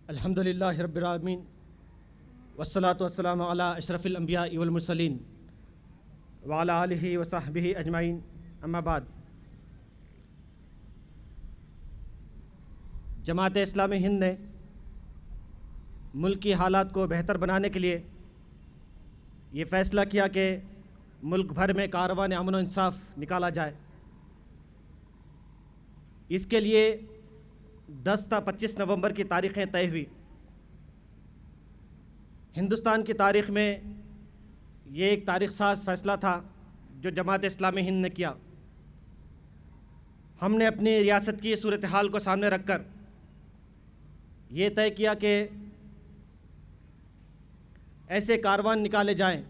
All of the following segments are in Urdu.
الحمدللہ رب العالمین والصلاة والسلام علی اشرف الانبیاء والمرسلین وعلی آلہ وصحبہ اجمعین، اما بعد۔ جماعت اسلامی ہند نے ملک کی حالات کو بہتر بنانے کے لیے یہ فیصلہ کیا کہ ملک بھر میں کاروان امن و انصاف نکالا جائے۔ اس کے لیے 10 تا 25 نومبر کی تاریخیں طے ہوئی۔ ہندوستان کی تاریخ میں یہ ایک تاریخ ساز فیصلہ تھا جو جماعت اسلامی ہند نے کیا۔ ہم نے اپنی ریاست کی صورتحال کو سامنے رکھ کر یہ طے کیا کہ ایسے کاروان نکالے جائیں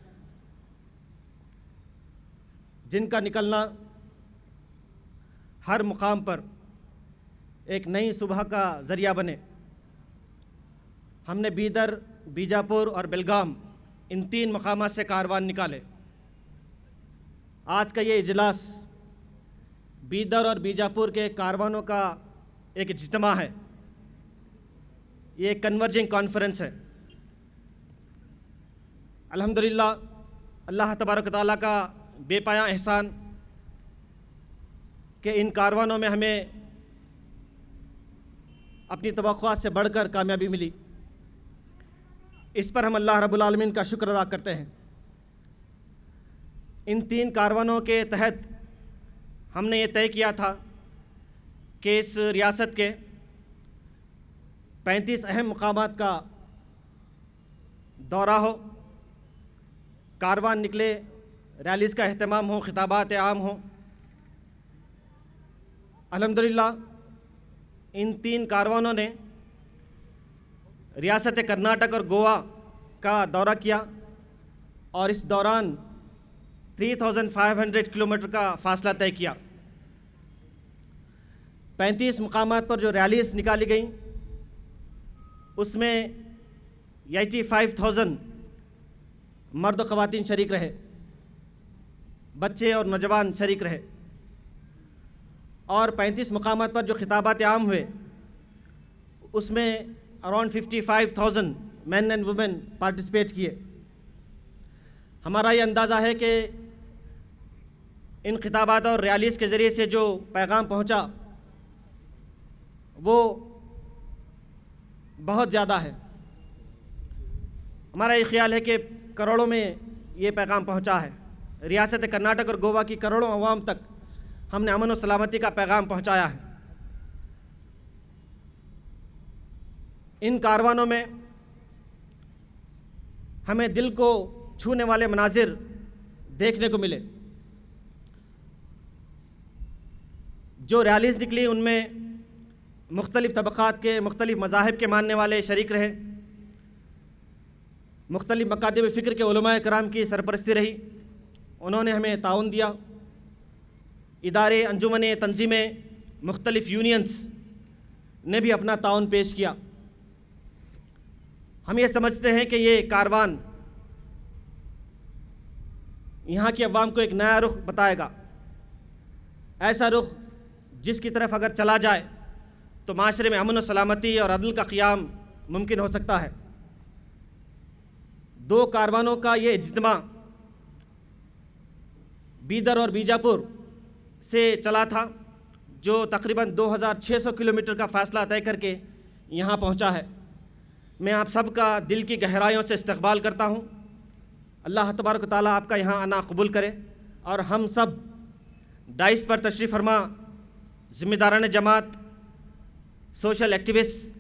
جن کا نکلنا ہر مقام پر ایک نئی صبح کا ذریعہ بنے۔ ہم نے بیدر، بیجاپور اور بیلگام ان 3 مقامات سے کاروان نکالے۔ آج کا یہ اجلاس بیدر اور بیجاپور کے کاروانوں کا ایک اجتماع ہے، یہ ایک کنورجنگ کانفرنس ہے۔ الحمدللہ اللہ تبارک و تعالیٰ کا بے پایاں احسان کہ ان کاروانوں میں ہمیں اپنی توقعات سے بڑھ کر کامیابی ملی۔ اس پر ہم اللہ رب العالمین کا شکر ادا کرتے ہیں۔ ان 3 کاروانوں کے تحت ہم نے یہ طے کیا تھا کہ اس ریاست کے 35 اہم مقامات کا دورہ ہو، کاروان نکلے، ریلیز کا اہتمام ہو، خطابات عام ہوں۔ الحمدللہ ان 3 کاروانوں نے ریاست کرناٹک اور گوا کا دورہ کیا اور اس دوران 3500 کلومیٹر کا فاصلہ طے کیا۔ 35 مقامات پر جو ریلیز نکالی گئیں اس میں 85,000 مرد و خواتین شریک رہے، بچے اور نوجوان شریک رہے، اور 35 مقامات پر جو خطابات عام ہوئے اس میں around 55,000 men and women participate کیے۔ ہمارا یہ اندازہ ہے کہ ان خطابات اور ریلیز کے ذریعے سے جو پیغام پہنچا وہ بہت زیادہ ہے۔ ہمارا یہ خیال ہے کہ کروڑوں میں یہ پیغام پہنچا ہے۔ ریاست کرناٹک اور گوا کی کروڑوں عوام تک ہم نے امن و سلامتی کا پیغام پہنچایا ہے۔ ان کاروانوں میں ہمیں دل کو چھونے والے مناظر دیکھنے کو ملے۔ جو ریلیز نکلی ان میں مختلف طبقات کے، مختلف مذاہب کے ماننے والے شریک رہے، مختلف مکاتب فکر کے علماء کرام کی سرپرستی رہی، انہوں نے ہمیں تعاون دیا۔ ادارے، انجمنیں، تنظیمیں، مختلف یونینز نے بھی اپنا تعاون پیش کیا۔ ہم یہ سمجھتے ہیں کہ یہ کاروان یہاں کی عوام کو ایک نیا رخ بتائے گا، ایسا رخ جس کی طرف اگر چلا جائے تو معاشرے میں امن و سلامتی اور عدل کا قیام ممکن ہو سکتا ہے۔ 2 کاروانوں کا یہ اجتماع بیدر اور بیجاپور سے چلا تھا، جو تقریباً 2600 کلومیٹر کا فاصلہ طے کر کے یہاں پہنچا ہے۔ میں آپ سب کا دل کی گہرائیوں سے استقبال کرتا ہوں۔ اللہ تبارک و تعالیٰ آپ کا یہاں آنا قبول کرے اور ہم سب ڈائس پر تشریف فرما ذمہ داران جماعت، سوشل ایکٹیوسٹ،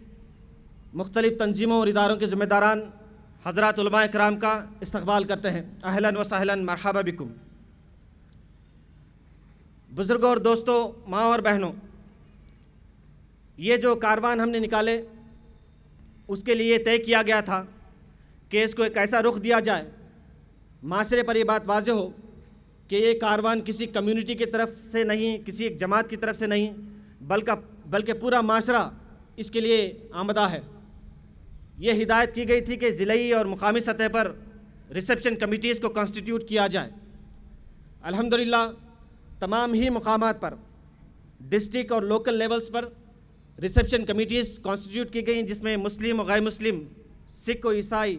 مختلف تنظیموں اور اداروں کے ذمہ داران حضرات علماء کرام کا استقبال کرتے ہیں۔ اہلاً و سہلاً، مرحبا بکم۔ بزرگوں اور دوستوں، ماں اور بہنوں، یہ جو کاروان ہم نے نکالے اس کے لیے طے کیا گیا تھا کہ اس کو ایک ایسا رخ دیا جائے، معاشرے پر یہ بات واضح ہو کہ یہ کاروان کسی کمیونٹی کی طرف سے نہیں، کسی ایک جماعت کی طرف سے نہیں، بلکہ پورا معاشرہ اس کے لیے آمدہ ہے۔ یہ ہدایت کی گئی تھی کہ ضلعی اور مقامی سطح پر ریسیپشن کمیٹیز کو کانسٹیٹیوٹ کیا جائے۔ الحمدللہ تمام ہی مقامات پر ڈسٹرکٹ اور لوکل لیولز پر ریسیپشن کمیٹیز کانسٹیٹیوٹ کی گئیں جس میں مسلم و غیر مسلم، سکھ و عیسائی،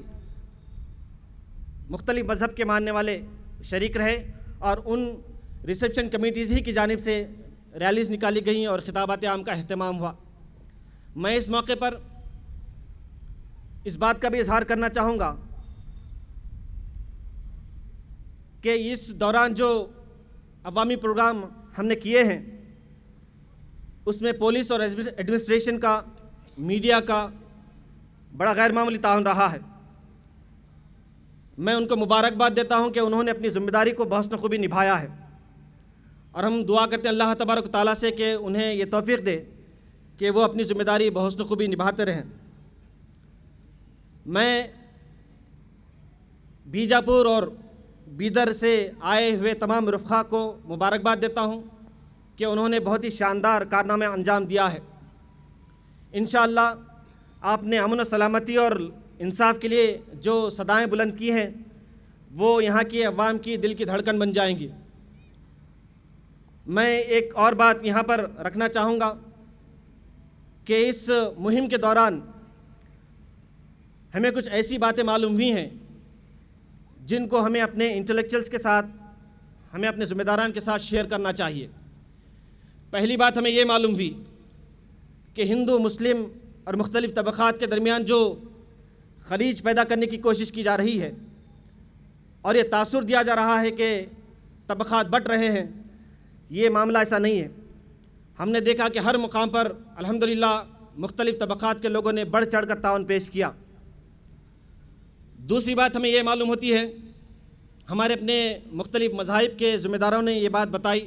مختلف مذہب کے ماننے والے شریک رہے، اور ان ریسیپشن کمیٹیز ہی کی جانب سے ریلیز نکالی گئیں اور خطابات عام کا اہتمام ہوا۔ میں اس موقع پر اس بات کا بھی اظہار کرنا چاہوں گا کہ اس دوران جو عوامی پروگرام ہم نے کیے ہیں اس میں پولیس اور ایڈمنسٹریشن کا، میڈیا کا بڑا غیر معمولی تعاون رہا ہے۔ میں ان کو مبارکباد دیتا ہوں کہ انہوں نے اپنی ذمہ داری کو بحسن خوبی نبھایا ہے، اور ہم دعا کرتے ہیں اللہ تبارک و تعالیٰ سے کہ انہیں یہ توفیق دے کہ وہ اپنی ذمہ داری بحسن خوبی نبھاتے رہیں۔ میں بیجاپور اور بیدر سے آئے ہوئے تمام رفقا کو مبارکباد دیتا ہوں کہ انہوں نے بہت ہی شاندار کارنامہ انجام دیا ہے۔ انشاءاللہ آپ نے امن و سلامتی اور انصاف کے لیے جو صدائیں بلند کی ہیں وہ یہاں کی عوام کی دل کی دھڑکن بن جائیں گی۔ میں ایک اور بات یہاں پر رکھنا چاہوں گا کہ اس مہم کے دوران ہمیں کچھ ایسی باتیں معلوم ہوئی ہیں جن کو ہمیں اپنے انٹلیکچوئلز کے ساتھ، ہمیں اپنے ذمہ داران کے ساتھ شیئر کرنا چاہیے۔ پہلی بات ہمیں یہ معلوم ہوئی کہ ہندو، مسلم اور مختلف طبقات کے درمیان جو خلیج پیدا کرنے کی کوشش کی جا رہی ہے اور یہ تاثر دیا جا رہا ہے کہ طبقات بٹ رہے ہیں، یہ معاملہ ایسا نہیں ہے۔ ہم نے دیکھا کہ ہر مقام پر الحمدللہ مختلف طبقات کے لوگوں نے بڑھ چڑھ کر تعاون پیش کیا۔ دوسری بات ہمیں یہ معلوم ہوتی ہے، ہمارے اپنے مختلف مذاہب کے ذمہ داروں نے یہ بات بتائی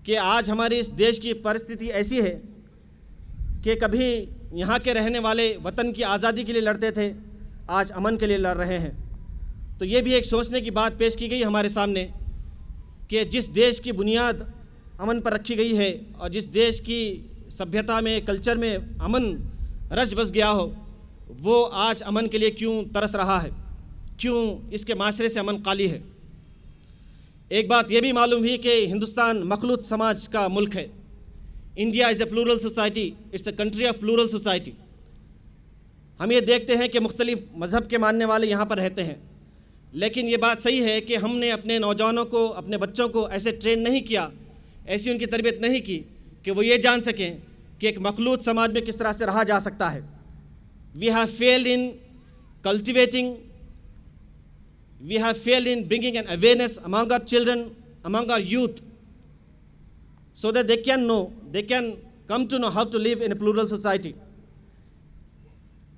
کہ آج ہمارے اس دیش کی پرستھتی ایسی ہے کہ کبھی یہاں کے رہنے والے وطن کی آزادی کے لیے لڑتے تھے، آج امن کے لیے لڑ رہے ہیں۔ تو یہ بھی ایک سوچنے کی بات پیش کی گئی ہمارے سامنے کہ جس دیش کی بنیاد امن پر رکھی گئی ہے اور جس دیش کی سبھیتا میں، کلچر میں امن رچ بس گیا ہو، وہ آج امن کے لیے کیوں ترس رہا ہے، کیوں اس کے معاشرے سے امن خالی ہے۔ ایک بات یہ بھی معلوم ہوئی کہ ہندوستان مخلوط سماج کا ملک ہے۔ India is a plural society, it's a country of plural society. ہم یہ دیکھتے ہیں کہ مختلف مذہب کے ماننے والے یہاں پر رہتے ہیں، لیکن یہ بات صحیح ہے کہ ہم نے اپنے نوجوانوں کو، اپنے بچوں کو ایسے ٹرین نہیں کیا، ایسی ان کی تربیت نہیں کی کہ وہ یہ جان سکیں کہ ایک مخلوط سماج میں کس طرح سے رہا جا سکتا ہے۔ We have failed in cultivating, we have failed in bringing an awareness among our children, among our youth, so that they can come to know how to live in a plural society.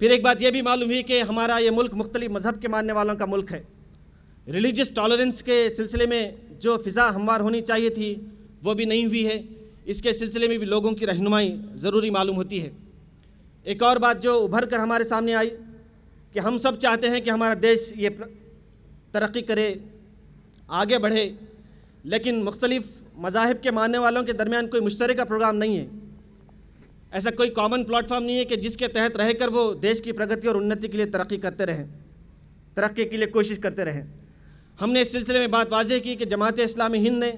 پھر ایک بات یہ بھی معلوم ہوئی کہ ہمارا یہ ملک مختلف مذہب کے ماننے والوں کا ملک ہے۔ ریلیجس ٹالرنس کے سلسلے میں جو فضا ہموار ہونی چاہیے تھی وہ بھی نہیں ہوئی ہے، اس کے سلسلے میں بھی لوگوں کی رہنمائی ضروری معلوم ہوتی ہے۔ ایک اور بات جو ابھر کر ہمارے سامنے آئی کہ ہم سب چاہتے ہیں کہ ہمارا دیش یہ ترقی کرے، آگے بڑھے، لیکن مختلف مذاہب کے ماننے والوں کے درمیان کوئی مشترکہ پروگرام نہیں ہے، ایسا کوئی کامن پلیٹ فارم نہیں ہے کہ جس کے تحت رہ کر وہ دیش کی پرگتی اور انتی کے لیے ترقی کرتے رہیں، ترقی کے لیے کوشش کرتے رہیں۔ ہم نے اس سلسلے میں بات واضح کی کہ جماعت اسلامی ہند نے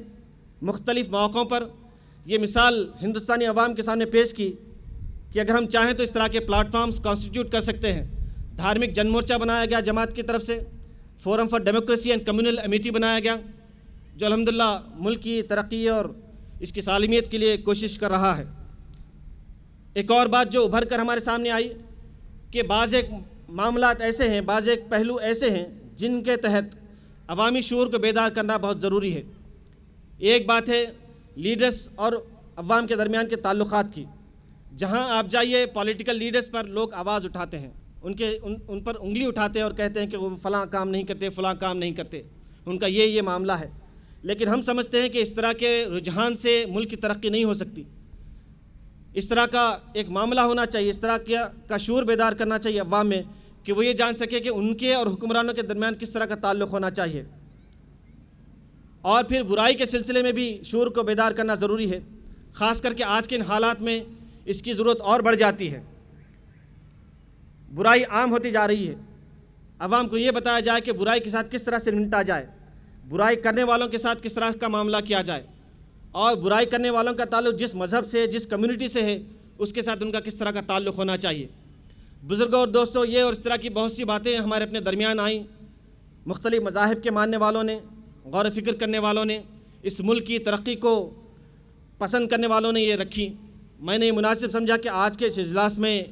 مختلف موقعوں پر یہ مثال ہندوستانی عوام کے سامنے پیش کی کہ اگر ہم چاہیں تو اس طرح کے پلیٹ فارمز کانسٹیٹیوٹ کر سکتے ہیں۔ دھارمک جن مورچہ بنایا گیا جماعت کی طرف سے، forum for democracy and communal imitate بنایا گیا جو الحمدللہ ملک کی ترقی اور اس کی سالمیت کے لیے کوشش کر رہا ہے۔ ایک اور بات جو ابھر کر ہمارے سامنے آئی کہ بعض ایک معاملات ایسے ہیں، بعض ایک پہلو ایسے ہیں جن کے تحت عوامی شعور کو بیدار کرنا بہت ضروری ہے۔ ایک بات ہے لیڈرز اور عوام کے درمیان کے تعلقات کی۔ جہاں آپ جائیے پولیٹیکل لیڈرز پر لوگ آواز اٹھاتے ہیں، ان پر انگلی اٹھاتے ہیں اور کہتے ہیں کہ وہ فلاں کام نہیں کرتے، فلاں کام نہیں کرتے، ان کا یہ معاملہ ہے۔ لیکن ہم سمجھتے ہیں کہ اس طرح کے رجحان سے ملک کی ترقی نہیں ہو سکتی۔ اس طرح کا ایک معاملہ ہونا چاہیے، اس طرح کا شعور بیدار کرنا چاہیے عوام میں کہ وہ یہ جان سکے کہ ان کے اور حکمرانوں کے درمیان کس طرح کا تعلق ہونا چاہیے۔ اور پھر برائی کے سلسلے میں بھی شعور کو بیدار کرنا ضروری ہے، خاص کر کے آج کے ان حالات میں اس کی ضرورت اور بڑھ جاتی ہے۔ برائی عام ہوتی جا رہی ہے، عوام کو یہ بتایا جائے کہ برائی کے ساتھ کس طرح سے نمٹا جائے، برائی کرنے والوں کے ساتھ کس طرح کا معاملہ کیا جائے، اور برائی کرنے والوں کا تعلق جس مذہب سے، جس کمیونٹی سے ہے اس کے ساتھ ان کا کس طرح کا تعلق ہونا چاہیے۔ بزرگوں اور دوستوں، یہ اور اس طرح کی بہت سی باتیں ہمارے اپنے درمیان آئیں۔ مختلف مذاہب کے ماننے والوں نے، غور و فکر کرنے والوں نے، اس ملک کی ترقی کو پسند کرنے والوں نے یہ رکھی۔ میں نے یہ مناسب سمجھا کہ آج کے اس اجلاس میں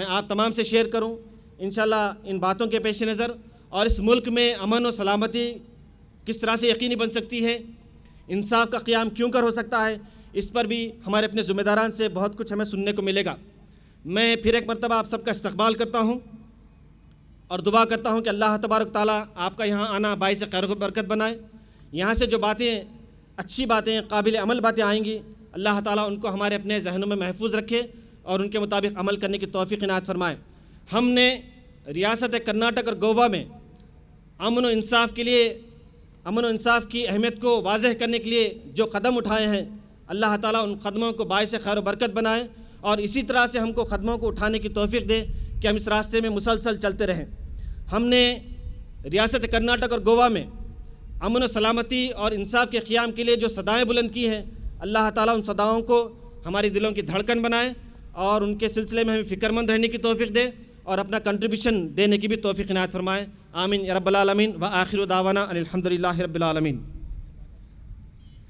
آپ تمام سے شیئر کروں انشاءاللہ ان باتوں کے پیش نظر، اور اس ملک میں امن و سلامتی کس طرح سے یقینی بن سکتی ہے، انصاف کا قیام کیوں کر ہو سکتا ہے، اس پر بھی ہمارے اپنے ذمہ داران سے بہت کچھ ہمیں سننے کو ملے گا۔ میں پھر ایک مرتبہ آپ سب کا استقبال کرتا ہوں اور دعا کرتا ہوں کہ اللہ تبارک تعالیٰ آپ کا یہاں آنا باعث خیر و برکت بنائے۔ یہاں سے جو باتیں، اچھی باتیں، قابل عمل باتیں آئیں گی، اللہ تعالیٰ ان کو ہمارے اپنے ذہنوں میں محفوظ رکھے اور ان کے مطابق عمل کرنے کی توفیق عنایت فرمائے۔ ہم نے ریاست کرناٹک اور گوا میں امن و انصاف کی اہمیت کو واضح کرنے کے لیے جو قدم اٹھائے ہیں، اللہ تعالیٰ ان قدموں کو باعث خیر و برکت بنائے اور اسی طرح سے ہم کو قدموں کو اٹھانے کی توفیق دے کہ ہم اس راستے میں مسلسل چلتے رہیں۔ ہم نے ریاست کرناٹک اور گوا میں امن و سلامتی اور انصاف کے قیام کے لیے جو صدائیں بلند کی ہیں، اللہ تعالیٰ ان صداؤں کو ہماری دلوں کی دھڑکن بنائے اور ان کے سلسلے میں ہمیں فکر مند رہنے کی توفیق دے اور اپنا کنٹریبیوشن دینے کی بھی توفیق عنایت فرمائے۔ آمین یا رب العالمین۔ وآخر دعوانا ان الحمد للہ رب العالمین۔